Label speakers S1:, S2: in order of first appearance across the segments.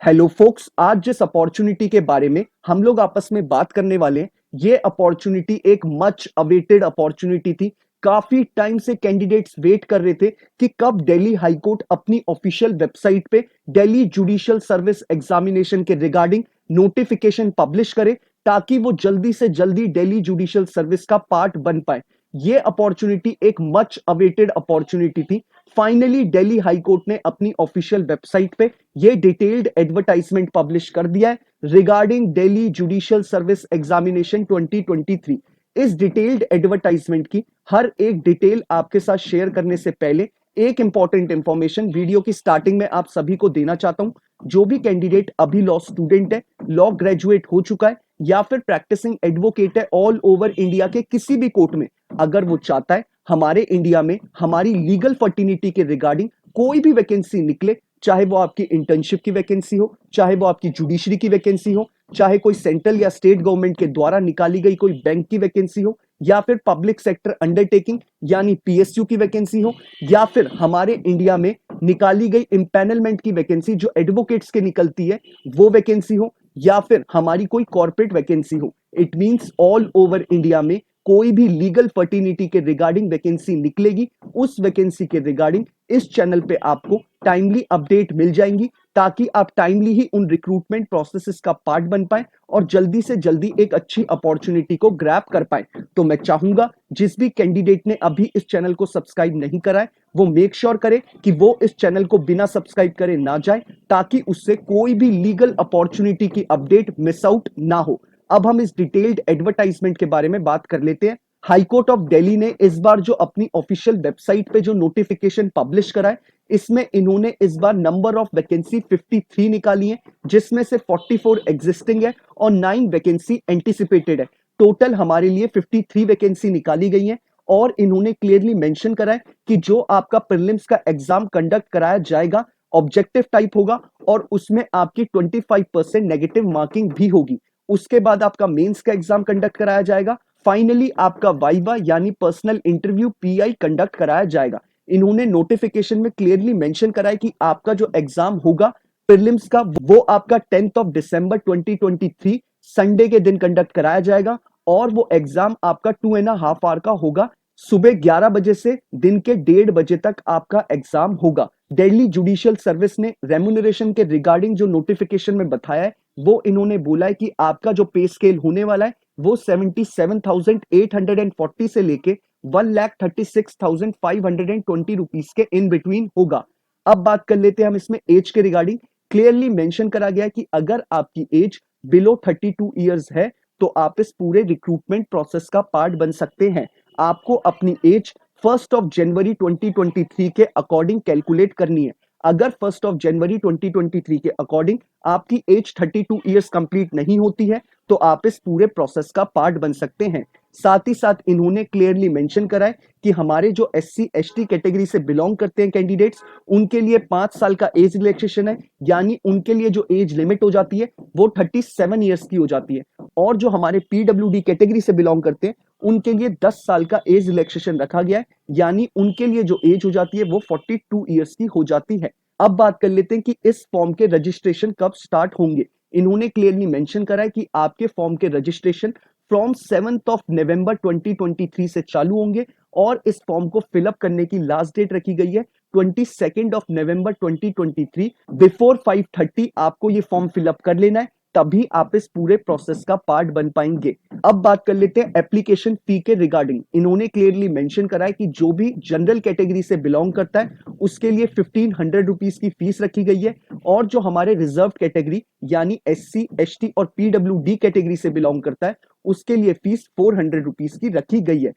S1: Hello focus, आज जिस opportunity के बारे में हम लोग आपस में बात करने वाले हैं, ये अपॉर्चुनिटी एक मच अवेटेड अपॉर्चुनिटी थी। काफी टाइम से कैंडिडेट्स वेट कर रहे थे कि कब दिल्ली हाई कोर्ट अपनी ऑफिशियल वेबसाइट पे दिल्ली जुडिशियल सर्विस एग्जामिनेशन के रिगार्डिंग नोटिफिकेशन पब्लिश करे, ताकि वो जल्दी से जल्दी दिल्ली जुडिशियल सर्विस का पार्ट बन पाए। ये अपॉर्चुनिटी एक मच अवेटेड अपॉर्चुनिटी थी। फाइनली दिल्ली हाई कोर्ट ने अपनी ऑफिशियल वेबसाइट पे ये डिटेल्ड एडवर्टाइजमेंट पब्लिश कर दिया है regarding Delhi judicial service examination 2023। इस डिटेल्ड एडवर्टाइजमेंट की हर एक डिटेल आपके साथ शेयर करने से पहले एक इंपॉर्टेंट इंफॉर्मेशन वीडियो की स्टार्टिंग में आप सभी को देना चाहता हूं। जो भी कैंडिडेट अभी लॉ स्टूडेंट है, लॉ ग्रेजुएट हो चुका है या फिर प्रैक्टिसिंग एडवोकेट है ऑल ओवर इंडिया के किसी भी कोर्ट में, अगर वो चाहता है हमारे इंडिया में हमारी लीगल फर्टिनिटी के रिगार्डिंग कोई भी वैकेंसी निकले, चाहे वो आपकी इंटर्नशिप की वैकेंसी हो, चाहे वो आपकी जुडिशरी की वैकेंसी हो, चाहे कोई सेंट्रल या स्टेट गवर्नमेंट के द्वारा निकाली गई कोई बैंक की वैकेंसी हो, या फिर पब्लिक सेक्टर अंडरटेकिंग यानी पीएसयू की वैकेंसी हो, या फिर हमारे इंडिया में निकाली गई इंपैनलमेंट की वैकेंसी जो एडवोकेट्स के निकलती है वो वैकेंसी हो, या फिर हमारी कोई कॉर्पोरेट वैकेंसी हो। It means all over India में कोई भी लीगल फर्टिनिटी के रिगार्डिंग वैकेंसी निकलेगी, उस वैकेंसी के रिगार्डिंग इस चैनल पे आपको टाइमली अपडेट मिल जाएंगी, ताकि आप टाइमली ही उन रिक्रूटमेंट प्रोसेसेस का पार्ट बन पाए और जल्दी से जल्दी एक अच्छी अपॉर्चुनिटी को ग्रैब कर पाए। तो मैं चाहूंगा जिस भी कैंडिडेट ने अभी इस चैनल को सब्सक्राइब नहीं करा है, वो मेक श्योर करे कि वो इस चैनल को बिना सब्सक्राइब करे ना जाए, ताकि उससे कोई भी लीगल अपॉर्चुनिटी की अपडेट मिस आउट ना हो। अब हम इस डिटेल्ड एडवर्टाइजमेंट के बारे में बात कर लेते हैं। हाईकोर्ट ऑफ दिल्ली ने इस बार जो अपनी ऑफिशियल वेबसाइट पे जो नोटिफिकेशन पब्लिश करा है, इसमें इन्होंने इस बार नंबर ऑफ वैकेंसी 53 निकाली है, जिसमें से 44 एग्जिस्टिंग है और 9 वैकेंसी एंटिसिपेटेड है। टोटल हमारे लिए 53 वैकेंसी निकाली गई है। और इन्होंने क्लियरली मेंशन करा है कि जो आपका प्रीलिम्स का एग्जाम कंडक्ट कराया जाएगा ऑब्जेक्टिव टाइप होगा, और उसमें आपकी 25% नेगेटिव मार्किंग भी होगी। उसके बाद आपका मेंस का एग्जाम कंडक्ट कराया जाएगा। फाइनली आपका वाइवा यानी पर्सनल इंटरव्यू पीआई कंडक्ट कराया जाएगा। इन्होंने नोटिफिकेशन में क्लियरली मेंशन करा है कि आपका जो एग्जाम होगा प्रीलिम्स का, वो आपका 10th ऑफ दिसंबर 2023 संडे के दिन कंडक्ट कराया जाएगा। और वो एग्जाम आपका 2.5 आवर का होगा। सुबह 11 बजे से दिन के 1:30 बजे तक आपका एग्जाम होगा। दिल्ली जुडिशियल सर्विस ने रेम्यूनरेशन के रिगार्डिंग जो नोटिफिकेशन में बताया है, वो इन्होंने बोला है कि आपका जो पे स्केल होने वाला है वो 77,840 से लेके 1,36,520 रुपीज के इन बिटवीन होगा। अब बात कर लेते हैं हम इसमें एज के रिगार्डिंग। क्लियरली मेंशन करा गया है कि अगर आपकी एज बिलो 32 ईयर्स है तो आप इस पूरे रिक्रूटमेंट प्रोसेस का पार्ट बन सकते हैं। आपको अपनी एज 1 जनवरी 2023 के अकॉर्डिंग कैलकुलेट करनी है। अगर 1 जनवरी 2023 के अकॉर्डिंग आपकी एज 32 ईयर्स कंप्लीट नहीं होती है तो आप इस पूरे प्रोसेस का पार्ट बन सकते हैं। साथ ही साथ इन्होंने क्लियरली मेंशन करा है कि हमारे जो एससी एसटी कैटेगरी से बिलोंग करते हैं कैंडिडेट्स, उनके लिए 5 साल का एज रिलैक्सेशन है, यानी उनके लिए जो एज लिमिट हो जाती है वो 37 ईयर्स की हो जाती है। और जो हमारे पीडब्ल्यूडी कैटेगरी से बिलोंग करते हैं उनके लिए 10 साल का एज रिलैक्सेशन रखा गया है, यानी उनके लिए जो एज हो जाती है वो 42 ईयर्स की हो जाती है। अब बात कर लेते हैं कि इस फॉर्म के रजिस्ट्रेशन कब स्टार्ट होंगे। इन्होंने क्लियरली मेंशन करा है कि आपके फॉर्म के registration from 7th of November 2023 से चालू होंगे, और इस फॉर्म को फिलअप करने की लास्ट डेट रखी गई है 22 ऑफ नवंबर 2023। बिफोर 5:30 आपको ये फॉर्म फिलअप कर लेना है, तभी आप इस पूरे प्रोसेस का पार्ट बन पाएंगे। अब बात कर लेते हैं एप्लीकेशन फी के रिगार्डिंग। इन्होंने क्लियरली मेंशन करा है कि जो भी जनरल कैटेगरी से बिलोंग करता है उसके लिए 1500 रुपीज की फीस रखी गई है, और जो हमारे रिजर्व कैटेगरी यानी एससी एसटी और पीडब्ल्यूडी कैटेगरी से बिलोंग करता है उसके लिए फीस 400 रुपीज की रखी गई है।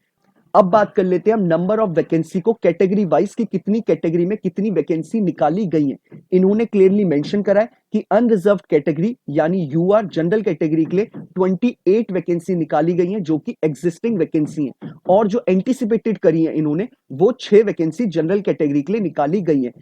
S1: अब बात कर लेते हैं हम नंबर ऑफ वैकेंसी को कैटेगरी वाइज की कितनी कैटेगरी में कितनी वैकेंसी निकाली गई है। इन्होंने क्लियरली मेंशन करा है कि अनरिजर्व कैटेगरी यानी यूआर जनरल कैटेगरी के लिए 28 वैकेंसी निकाली गई है जो कि एग्जिस्टिंग वैकेंसी है, और जो एंटिसिपेटेड करी है इन्होंने वो 6 वैकेंसी जनरल कैटेगरी के लिए निकाली गई है।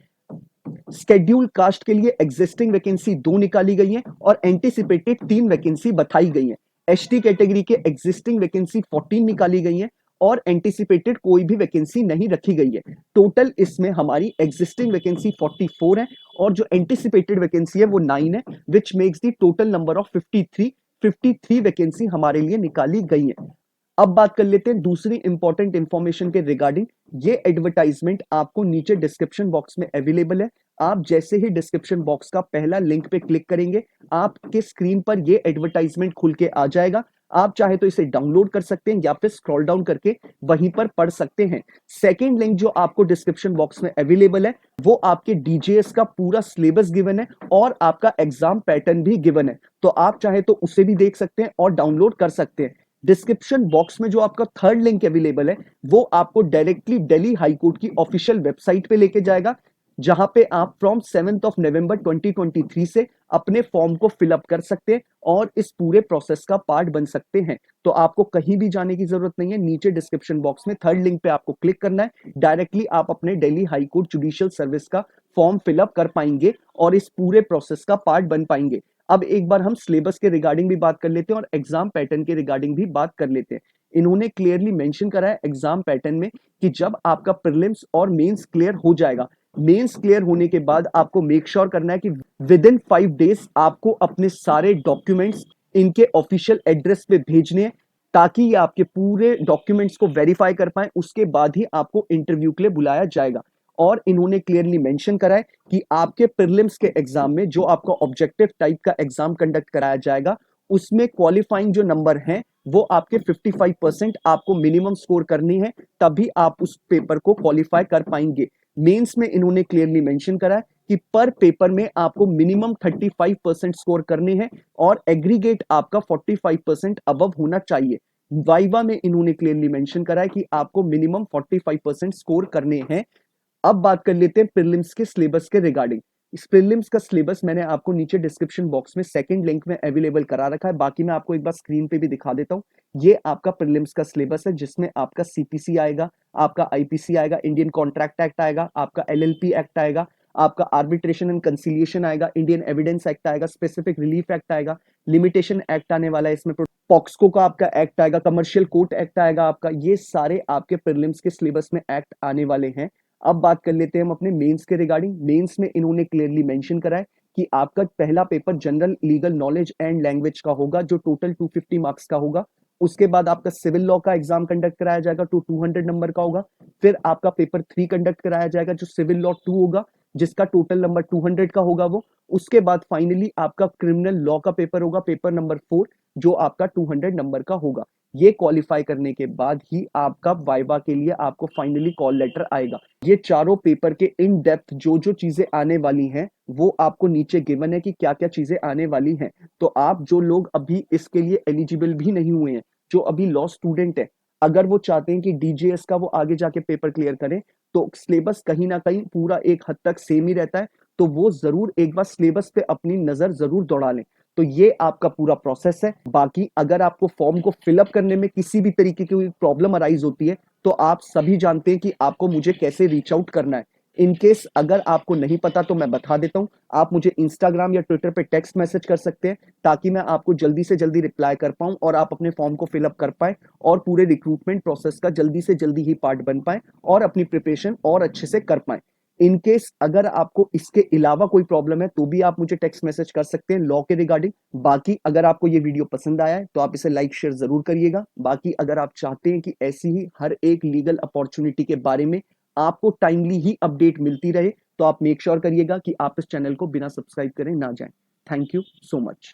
S1: शेड्यूल कास्ट के लिए एग्जिस्टिंग वैकेंसी 2 निकाली गई है और एंटिसिपेटेड 3 वैकेंसी बताई गई है। एसटी कैटेगरी के एग्जिस्टिंग वैकेंसी 14 निकाली गई है और एंटिसिपेटेड कोई भी वैकेंसी नहीं रखी गई है। टोटल इसमें हमारी एग्जिस्टिंग वैकेंसी 44 है और जो एंटिसिपेटेड वैकेंसी है वो 9 है, which makes the total number of 53 vacancy हमारे लिए निकाली गई है। अब बात कर लेते हैं दूसरी इंपॉर्टेंट इंफॉर्मेशन के रिगार्डिंग। ये एडवर्टाइजमेंट आपको नीचे डिस्क्रिप्शन बॉक्स में अवेलेबल है। आप जैसे ही डिस्क्रिप्शन बॉक्स का पहला लिंक पे क्लिक करेंगे, आपके स्क्रीन पर ये एडवर्टाइजमेंट खुल के आ जाएगा। आप चाहे तो इसे डाउनलोड कर सकते हैं या फिर स्क्रॉल डाउन करके वहीं पर पढ़ सकते हैं। सेकेंड लिंक जो आपको डिस्क्रिप्शन बॉक्स में अवेलेबल है वो आपके डीजेएस का पूरा सिलेबस गिवन है और आपका एग्जाम पैटर्न भी गिवन है, तो आप चाहे तो उसे भी देख सकते हैं और डाउनलोड कर सकते हैं। डिस्क्रिप्शन बॉक्स में जो आपका थर्ड लिंक अवेलेबल है वो आपको डायरेक्टली दिल्ली हाई कोर्ट की ऑफिशियल वेबसाइट पे लेके जाएगा, जहां पे आप फ्रॉम 7 नवंबर 2023 से अपने फॉर्म को फिलअप कर सकते हैं और इस पूरे प्रोसेस का पार्ट बन सकते हैं। तो आपको कहीं भी जाने की जरूरत नहीं है, नीचे डिस्क्रिप्शन बॉक्स में थर्ड लिंक पे आपको क्लिक करना है, डायरेक्टली आप अपने Delhi high court judicial service का फॉर्म फिलअप कर पाएंगे और इस पूरे प्रोसेस का पार्ट बन पाएंगे। अब एक बार हम सिलेबस के रिगार्डिंग भी बात कर लेते हैं और एग्जाम पैटर्न के रिगार्डिंग भी बात कर लेते हैं। इन्होंने क्लियरली मेंशन करा है एग्जाम पैटर्न में कि जब आपका प्रीलिम्स और मेंस क्लियर हो जाएगा, मेंस क्लियर होने के बाद आपको मेक श्योर करना है कि विद इन 5 डेज आपको अपने सारे डॉक्यूमेंट्स इनके ऑफिशियल एड्रेस पे भेजने हैं, ताकि ये आपके पूरे डॉक्यूमेंट्स को वेरीफाई कर पाए, उसके बाद ही आपको इंटरव्यू के लिए बुलाया जाएगा। और इन्होंने क्लियरली मेंशन करा है कि आपके प्रीलिम्स के एग्जाम में जो आपका ऑब्जेक्टिव टाइप का एग्जाम कंडक्ट कराया जाएगा, उसमें क्वालिफाइंग जो नंबर हैं वो आपके 55% आपको मिनिमम स्कोर करनी है, तभी आप उस पेपर को क्वालिफाई कर पाएंगे। मेंस में इन्होंने क्लियरली मेंशन करा है कि पर पेपर में आपको मिनिमम 35% स्कोर करने हैं और एग्रीगेट आपका 45% अबव होना चाहिए। वाइवा में इन्होंने क्लियरली मेंशन करा है कि आपको मिनिमम 45% स्कोर करने हैं। अब बात कर लेते हैं प्रीलिम्स के सिलेबस के रिगार्डिंग। इस प्रीलिम्स का सिलेबस मैंने आपको नीचे डिस्क्रिप्शन बॉक्स में सेकंड लिंक में अवेलेबल करा रखा है, बाकी मैं आपको एक बार स्क्रीन पे भी दिखा देता हूं। ये आपका प्रीलिम्स का सिलेबस है, जिसमें आपका सीपीसी आएगा, आपका आईपीसी आएगा, इंडियन कॉन्ट्रैक्ट एक्ट आएगा, आपका एलएलपी एक्ट आएगा, आपका आर्बिट्रेशन एंड कंसिलिएशन आएगा, इंडियन एविडेंस एक्ट आएगा, स्पेसिफिक रिलीफ एक्ट आएगा, लिमिटेशन एक्ट आने वाला है इसमें, पॉक्सको का आपका एक्ट आएगा, कमर्शियल कोर्ट एक्ट आएगा आपका। ये सारे आपके प्रीलिम्स के सिलेबस में एक्ट आने वाले हैं। अब बात कर लेते हैं हम अपने मेंस के रिगार्डिंग। मेंस में इन्होंने क्लियरली मेंशन करा है कि आपका पहला paper general legal knowledge and language का होगा, जो टोटल 250 मार्क्स का होगा। उसके बाद आपका सिविल लॉ का एग्जाम कंडक्ट कराया जाएगा, 200 नंबर का होगा। फिर आपका पेपर 3 कंडक्ट कराया जाएगा, जो सिविल लॉ 2 होगा, जिसका टोटल नंबर 200 का होगा वो। उसके बाद फाइनली आपका क्रिमिनल लॉ का पेपर होगा, पेपर नंबर 4, जो आपका 200 नंबर का होगा। ये क्वालिफाई करने के बाद ही आपका वाइवा के लिए आपको फाइनली कॉल लेटर आएगा। ये चारों पेपर के इन डेप्थ जो जो चीजें आने वाली हैं वो आपको नीचे गिवन है कि क्या क्या चीजें आने वाली हैं। तो आप जो लोग अभी इसके लिए एलिजिबल भी नहीं हुए हैं, जो अभी लॉ स्टूडेंट है, अगर वो चाहते हैं कि डीजेएस का वो आगे जाके पेपर क्लियर करें, तो सिलेबस कहीं ना कहीं पूरा एक हद तक सेम ही रहता है, तो वो जरूर एक बार सिलेबस पे अपनी नजर जरूर दौड़ा लें। तो ये आपका पूरा प्रोसेस है। बाकी अगर आपको फॉर्म को फिलअप करने में किसी भी तरीके की प्रॉब्लम अराइज होती है, तो आप सभी जानते हैं कि आपको मुझे कैसे रीच आउट करना है। इन केस अगर आपको नहीं पता तो मैं बता देता हूं, आप मुझे इंस्टाग्राम या ट्विटर पे टेक्स्ट मैसेज कर सकते हैं, ताकि मैं आपको जल्दी से जल्दी रिप्लाई कर पाऊं और आप अपने फॉर्म को फिलअप कर पाए और पूरे रिक्रूटमेंट प्रोसेस का जल्दी से जल्दी ही पार्ट बन पाए और अपनी प्रिपरेशन और अच्छे से कर पाए। इन केस अगर आपको इसके अलावा कोई प्रॉब्लम है तो भी आप मुझे टेक्स्ट मैसेज कर सकते हैं लॉ के रिगार्डिंग। बाकी अगर आपको ये वीडियो पसंद आया है तो आप इसे लाइक शेयर जरूर करिएगा। बाकी अगर आप चाहते हैं कि ऐसी ही हर एक लीगल अपॉर्चुनिटी के बारे में आपको टाइमली ही अपडेट मिलती रहे, तो आप मेक श्योर करिएगा कि आप इस चैनल को बिना सब्सक्राइब करे ना जाएं। Thank you so much.